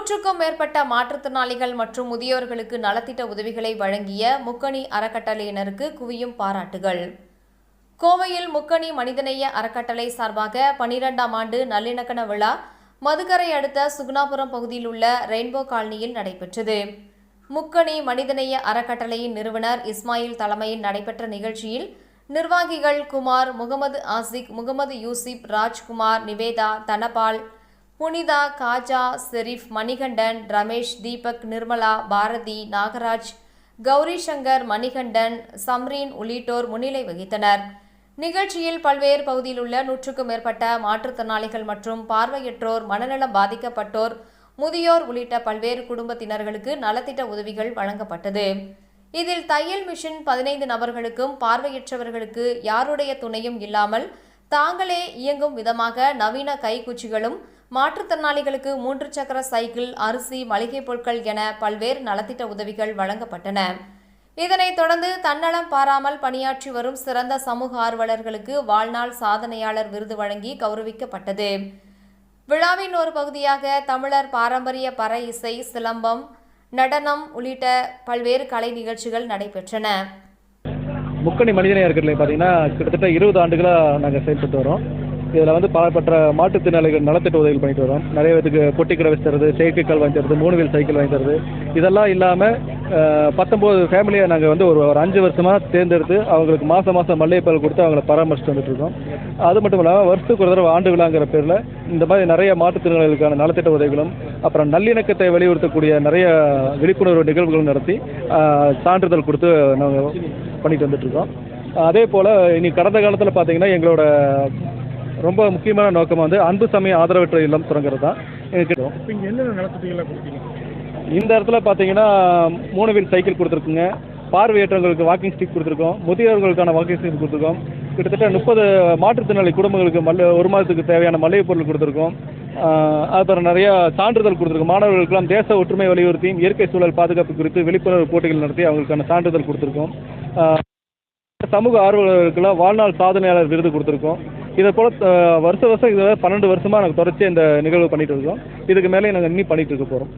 100க்கும் மேற்பட்ட மாற்றுத்திறனாளிகள் மற்றும் முதியோர்களுக்கு நலத்திட்ட உதவிகளை வழங்கிய முக்கணி அறக்கட்டளையினருக்கு குவியும் பாராட்டுகள். கோவையில் முக்கணி மனிதநேய அறக்கட்டளை சார்பாக 12ஆம் ஆண்டு நல்லிணக்க விழா மதுக்கரை அடுத்த சுகுணாபுரம் பகுதியில் உள்ள ரெயின்போ காலனியில் நடைபெற்றது. முக்கணி மனிதநேய அறக்கட்டளையின் நிறுவனர் இஸ்மாயில் தலைமையில் நடைபெற்ற நிகழ்ச்சியில் நிர்வாகிகள் குமார், முகமது ஆசிக், முகமது யூசிப், ராஜ்குமார், நிவேதா, தனபால், புனிதா, காஜா, செரீப், மணிகண்டன், ரமேஷ், தீபக், நிர்மலா, பாரதி, நாகராஜ், கௌரி சங்கர், மணிகண்டன், சம்ரீன் உள்ளிட்டோர் முன்னிலை வகித்தனர். நிகழ்ச்சியில் பல்வேறு பகுதியில் உள்ள 100க்கும் மேற்பட்ட மாற்றுத்திறனாளிகள் மற்றும் பார்வையற்றோர், மனநலம் பாதிக்கப்பட்டோர், முதியோர் உள்ளிட்ட பல்வேறு குடும்பத்தினர்களுக்கு நலத்திட்ட உதவிகள் வழங்கப்பட்டது. இதில் தையல் மிஷின் 15 நபர்களுக்கும், பார்வையற்றவர்களுக்கு யாருடைய துணையும் இல்லாமல் தாங்களே இயங்கும் விதமாக நவீன கைக்குச்சிகளும், மாற்றுத்திறனாளிகளுக்கு 3 சக்கர சைக்கிள், அரிசி, மளிகை பொருட்கள் என பல்வேறு நலத்திட்ட உதவிகள் வழங்கப்பட்டன. இதனைத் தொடர்ந்து தன்னலம் பாராமல் பணியாற்றி வரும் சிறந்த சமூக ஆர்வலர்களுக்கு வாழ்நாள் சாதனையாளர் விருது வழங்கி கௌரவிக்கப்பட்டது. விழாவின் ஒரு பகுதியாக தமிழர் பாரம்பரிய பறை இசை, சிலம்பம், நடனம் உள்ளிட்ட பல்வேறு கலை நிகழ்ச்சிகள் நடைபெற்றன. முக்கணி மனிதநேய அறக்கட்டளை பார்த்தீங்கன்னா கிட்டத்தட்ட 20 ஆண்டுகளாக நாங்கள் செயல்பட்டு வரோம். இதில் பலப்பட்ட மாற்றுத்திறனாளிகள் நலத்திட்ட உதவிகள் பண்ணிட்டு வரோம். நிறைய பேருக்கு பொட்டி கடை வச்சு தருது, செயற்கைக்கால் வாங்கி தருது, 3 வீல் சைக்கிள் வாங்கி தருது. இதெல்லாம் இல்லாமல் 19 ஃபேமிலியை நாங்கள் ஒரு 5 வருஷமாக தேர்ந்தெடுத்து அவங்களுக்கு மாதம் மல்லிகைப்பால் கொடுத்து அவங்கள பராமரிச்சுட்டு வந்துட்டுருக்கோம். அது மட்டும் இல்லாமல் வருஷத்துக்கு ஒரு தடவை ஆண்டு விழாங்கிற பேரில் இந்த மாதிரி நிறைய மாற்றுத்திறனாளிகளுக்கான நலத்திட்ட உதவிகளும், அப்புறம் நல்லிணக்கத்தை வலியுறுத்தக்கூடிய நிறைய விழிப்புணர்வு நிகழ்வுகளும் நடத்தி சான்றிதழ் கொடுத்து நாங்கள் பண்ணிட்டு வந்துட்டுருக்கோம். அதே போல் இனி கடந்த காலத்தில் பார்த்தீங்கன்னா எங்களோட ரொம்ப முக்கியமான நோக்கம் அன்பு சமய ஆதரவற்ற இல்லம் தொடங்குறது தான். இங்கே என்னென்ன நலத்திட்டங்களை கொடுத்தீங்க? இந்த இடத்துல பார்த்தீங்கன்னா 3 வீல் சைக்கிள் கொடுத்துருக்குங்க, பார்வையற்றவங்களுக்கு வாக்கிங் ஸ்டிக் கொடுத்துருக்கோம், முதியோர்களுக்கான வாக்கிங் ஸ்டிக் கொடுத்துருக்கோம். கிட்டத்தட்ட 30 மாற்றுத்திறனாளி குடும்பங்களுக்கு 1 மாதத்துக்கு தேவையான மளிகை பொருள் கொடுத்துருக்கோம். அப்புறம் நிறைய சான்றிதழ் கொடுத்துருக்கோம். மாணவர்களுக்கெல்லாம் தேச ஒற்றுமை வலியுறுத்தியும் இயற்கை சூழல் பாதுகாப்பு குறித்து விழிப்புணர்வு போட்டிகள் நடத்தி அவங்களுக்கான சான்றிதழ் கொடுத்துருக்கோம். சமூக ஆர்வலர்களுக்கெல்லாம் வாழ்நாள் சாதனையாளர் விருது கொடுத்துருக்கோம். இதை போல் வருஷம் இதில் 12 வருஷமாக நாங்கள் தொடர்ச்சி இந்த நிகழ்வு பண்ணிகிட்டு இருக்கோம். இதுக்கு மேலே நாங்கள் இன்னும் பண்ணிகிட்டு இருக்க போகிறோம்.